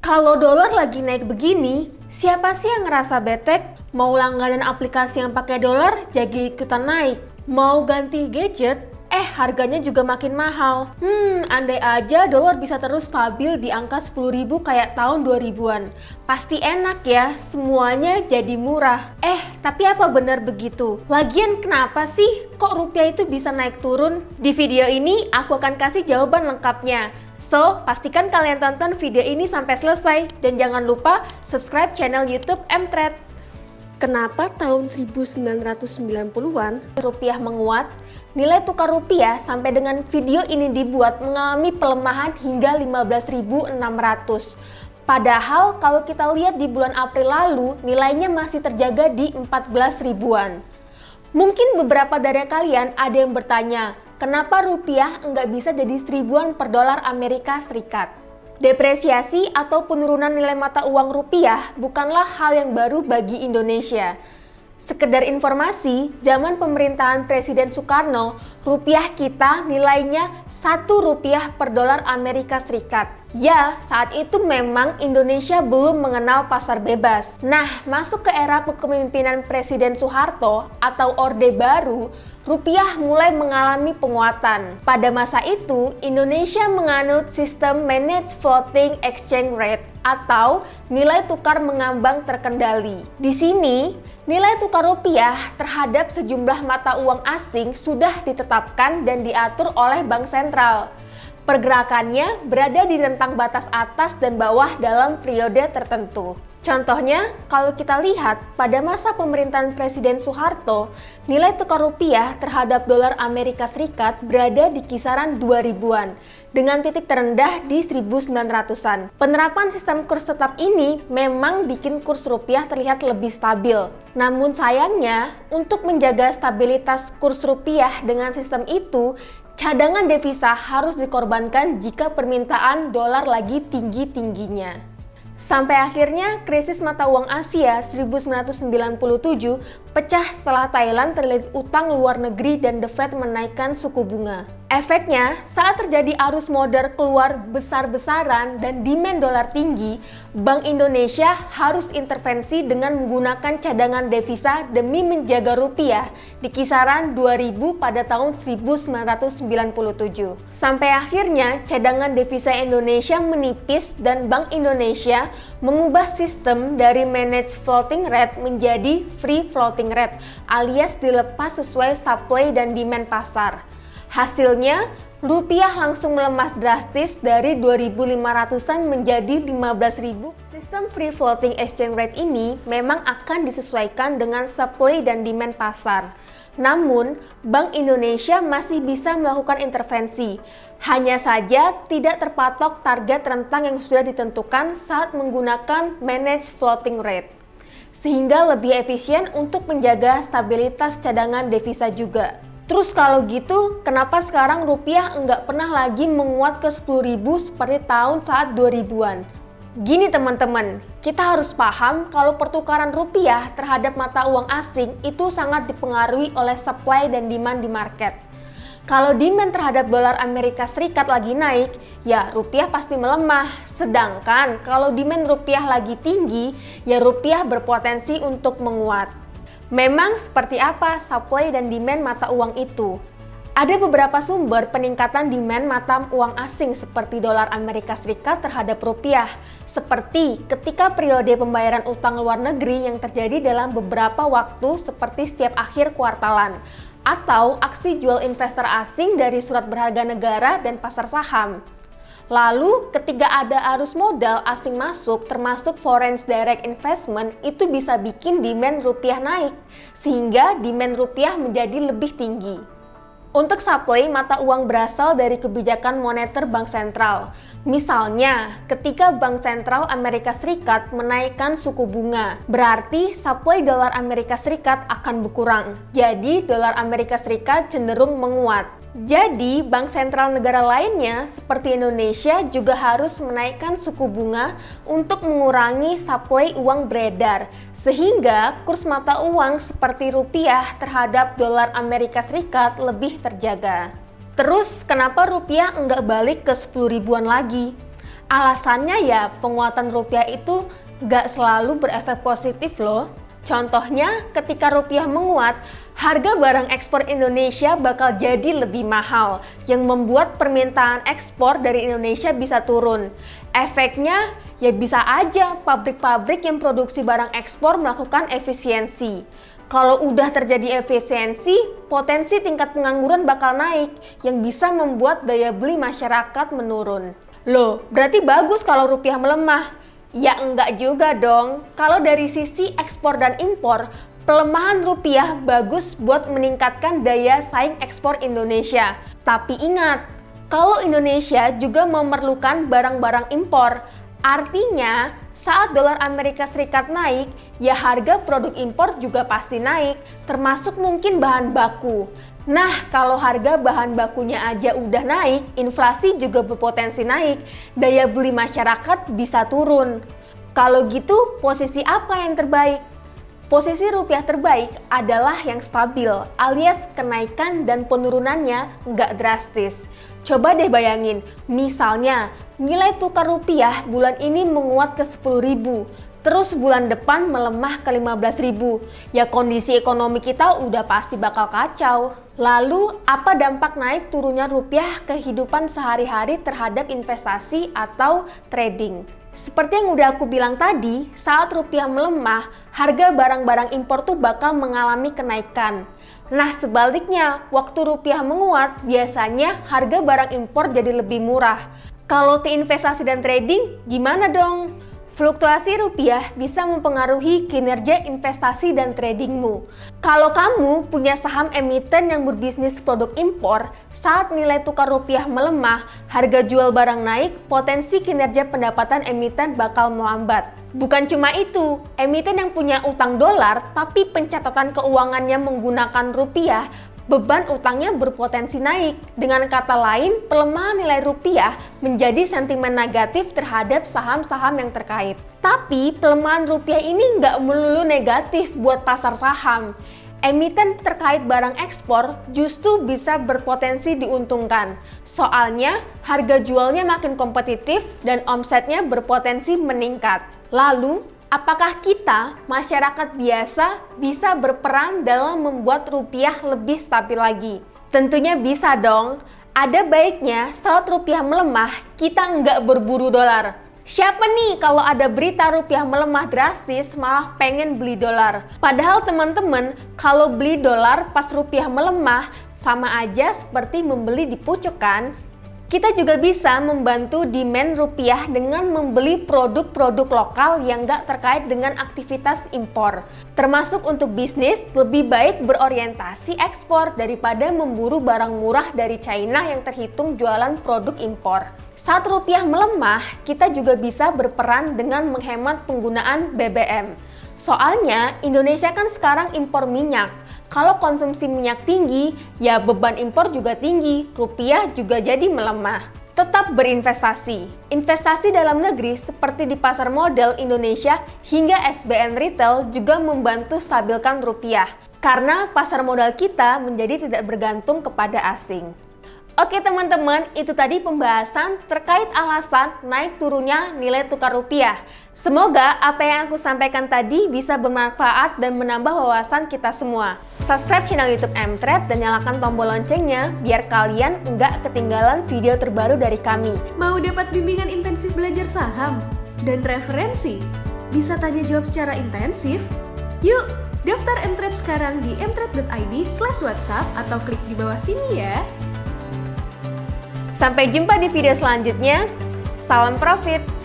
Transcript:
Kalau dolar lagi naik begini, siapa sih yang ngerasa bete? Mau langganan aplikasi yang pakai dolar jadi ikutan naik. Mau ganti gadget, harganya juga makin mahal. Andai aja dolar bisa terus stabil di angka 10.000 kayak tahun 2000-an. Pasti enak ya, semuanya jadi murah. Tapi apa benar begitu? Lagian kenapa sih kok rupiah itu bisa naik turun? Di video ini aku akan kasih jawaban lengkapnya. So, pastikan kalian tonton video ini sampai selesai. Dan jangan lupa subscribe channel YouTube Mtrade. Kenapa tahun 1990-an rupiah menguat? Nilai tukar rupiah sampai dengan video ini dibuat mengalami pelemahan hingga 15.600. Padahal kalau kita lihat di bulan April lalu, nilainya masih terjaga di 14 ribuan. Mungkin beberapa dari kalian ada yang bertanya, kenapa rupiah nggak bisa jadi seribuan per dolar Amerika Serikat? Depresiasi atau penurunan nilai mata uang rupiah bukanlah hal yang baru bagi Indonesia. Sekedar informasi, zaman pemerintahan Presiden Soekarno, rupiah kita nilainya 1 rupiah per dolar Amerika Serikat. Ya, saat itu memang Indonesia belum mengenal pasar bebas. Nah, masuk ke era kepemimpinan Presiden Soeharto atau Orde Baru, rupiah mulai mengalami penguatan. Pada masa itu, Indonesia menganut sistem Managed Floating Exchange Rate atau nilai tukar mengambang terkendali. Di sini, nilai tukar rupiah terhadap sejumlah mata uang asing sudah ditetapkan dan diatur oleh Bank Sentral. Pergerakannya berada di rentang batas atas dan bawah dalam periode tertentu. Contohnya, kalau kita lihat pada masa pemerintahan Presiden Soeharto, nilai tukar rupiah terhadap dolar Amerika Serikat berada di kisaran 2000-an, dengan titik terendah di 1900-an. Penerapan sistem kurs tetap ini memang bikin kurs rupiah terlihat lebih stabil. Namun sayangnya, untuk menjaga stabilitas kurs rupiah dengan sistem itu, cadangan devisa harus dikorbankan jika permintaan dolar lagi tinggi-tingginya. Sampai akhirnya krisis mata uang Asia 1997 pecah setelah Thailand terlilit utang luar negeri dan The Fed menaikkan suku bunga. Efeknya, saat terjadi arus modal keluar besar-besaran dan demand dolar tinggi, Bank Indonesia harus intervensi dengan menggunakan cadangan devisa demi menjaga rupiah di kisaran 2000 pada tahun 1997. Sampai akhirnya cadangan devisa Indonesia menipis dan Bank Indonesia mengubah sistem dari Managed Floating Rate menjadi Free Floating Rate alias dilepas sesuai supply dan demand pasar. Hasilnya, rupiah langsung melemas drastis dari 2.500-an menjadi 15.000. Sistem Free Floating Exchange Rate ini memang akan disesuaikan dengan supply dan demand pasar. Namun, Bank Indonesia masih bisa melakukan intervensi. Hanya saja tidak terpatok target rentang yang sudah ditentukan saat menggunakan Managed Floating Rate. Sehingga lebih efisien untuk menjaga stabilitas cadangan devisa juga. Terus kalau gitu, kenapa sekarang rupiah nggak pernah lagi menguat ke 10.000 seperti tahun saat 2000-an? Gini teman-teman, kita harus paham kalau pertukaran rupiah terhadap mata uang asing itu sangat dipengaruhi oleh supply dan demand di market. Kalau demand terhadap dolar Amerika Serikat lagi naik, ya rupiah pasti melemah. Sedangkan kalau demand rupiah lagi tinggi, ya rupiah berpotensi untuk menguat. Memang seperti apa supply dan demand mata uang itu? Ada beberapa sumber peningkatan demand mata uang asing seperti dolar Amerika Serikat terhadap rupiah, seperti ketika periode pembayaran utang luar negeri yang terjadi dalam beberapa waktu seperti setiap akhir kuartalan, atau aksi jual investor asing dari surat berharga negara dan pasar saham. Lalu, ketika ada arus modal asing masuk, termasuk foreign direct investment, itu bisa bikin demand rupiah naik, sehingga demand rupiah menjadi lebih tinggi. Untuk supply, mata uang berasal dari kebijakan moneter Bank Sentral. Misalnya, ketika Bank Sentral Amerika Serikat menaikkan suku bunga, berarti supply dolar Amerika Serikat akan berkurang. Jadi, dolar Amerika Serikat cenderung menguat. Jadi, bank sentral negara lainnya seperti Indonesia juga harus menaikkan suku bunga untuk mengurangi supply uang beredar, sehingga kurs mata uang seperti rupiah terhadap dolar Amerika Serikat lebih terjaga. Terus, kenapa rupiah nggak balik ke 10 ribuan lagi? Alasannya ya penguatan rupiah itu nggak selalu berefek positif loh. Contohnya ketika rupiah menguat, harga barang ekspor Indonesia bakal jadi lebih mahal, yang membuat permintaan ekspor dari Indonesia bisa turun. Efeknya ya bisa aja pabrik-pabrik yang produksi barang ekspor melakukan efisiensi. Kalau udah terjadi efisiensi, potensi tingkat pengangguran bakal naik, yang bisa membuat daya beli masyarakat menurun. Loh, berarti bagus kalau rupiah melemah? Ya enggak juga dong. Kalau dari sisi ekspor dan impor, pelemahan rupiah bagus buat meningkatkan daya saing ekspor Indonesia. Tapi ingat, kalau Indonesia juga memerlukan barang-barang impor, artinya saat dolar Amerika Serikat naik, ya harga produk impor juga pasti naik, termasuk mungkin bahan baku. Nah, kalau harga bahan bakunya aja udah naik, inflasi juga berpotensi naik, daya beli masyarakat bisa turun. Kalau gitu, posisi apa yang terbaik? Posisi rupiah terbaik adalah yang stabil, alias kenaikan dan penurunannya nggak drastis. Coba deh bayangin, misalnya nilai tukar rupiah bulan ini menguat ke 10.000, terus bulan depan melemah ke 15.000. Ya kondisi ekonomi kita udah pasti bakal kacau. Lalu, apa dampak naik turunnya rupiah kehidupan sehari-hari terhadap investasi atau trading? Seperti yang udah aku bilang tadi, saat rupiah melemah, harga barang-barang impor tuh bakal mengalami kenaikan. Nah sebaliknya, waktu rupiah menguat, biasanya harga barang impor jadi lebih murah. Kalau di investasi dan trading, gimana dong? Fluktuasi rupiah bisa mempengaruhi kinerja investasi dan tradingmu. Kalau kamu punya saham emiten yang berbisnis produk impor, saat nilai tukar rupiah melemah, harga jual barang naik, potensi kinerja pendapatan emiten bakal melambat. Bukan cuma itu, emiten yang punya utang dolar tapi pencatatan keuangannya menggunakan rupiah, beban utangnya berpotensi naik. Dengan kata lain, pelemahan nilai rupiah menjadi sentimen negatif terhadap saham-saham yang terkait. Tapi pelemahan rupiah ini nggak melulu negatif buat pasar saham. Emiten terkait barang ekspor justru bisa berpotensi diuntungkan. Soalnya harga jualnya makin kompetitif dan omsetnya berpotensi meningkat. Lalu, apakah kita, masyarakat biasa, bisa berperan dalam membuat rupiah lebih stabil lagi? Tentunya bisa dong. Ada baiknya saat rupiah melemah, kita nggak berburu dolar. Siapa nih kalau ada berita rupiah melemah drastis malah pengen beli dolar? Padahal teman-teman, kalau beli dolar pas rupiah melemah, sama aja seperti membeli di pucuk kan? Kita juga bisa membantu demand rupiah dengan membeli produk-produk lokal yang nggak terkait dengan aktivitas impor. Termasuk untuk bisnis, lebih baik berorientasi ekspor daripada memburu barang murah dari China yang terhitung jualan produk impor. Saat rupiah melemah, kita juga bisa berperan dengan menghemat penggunaan BBM. Soalnya, Indonesia kan sekarang impor minyak. Kalau konsumsi minyak tinggi, ya beban impor juga tinggi, rupiah juga jadi melemah. Tetap berinvestasi. Investasi dalam negeri seperti di pasar modal Indonesia hingga SBN Retail juga membantu stabilkan rupiah. Karena pasar modal kita menjadi tidak bergantung kepada asing. Oke teman-teman, itu tadi pembahasan terkait alasan naik turunnya nilai tukar rupiah. Semoga apa yang aku sampaikan tadi bisa bermanfaat dan menambah wawasan kita semua. Subscribe channel YouTube Mtrade dan nyalakan tombol loncengnya biar kalian nggak ketinggalan video terbaru dari kami. Mau dapat bimbingan intensif belajar saham dan referensi? Bisa tanya jawab secara intensif? Yuk, daftar Mtrade sekarang di mtrade.id/whatsapp atau klik di bawah sini ya. Sampai jumpa di video selanjutnya. Salam profit!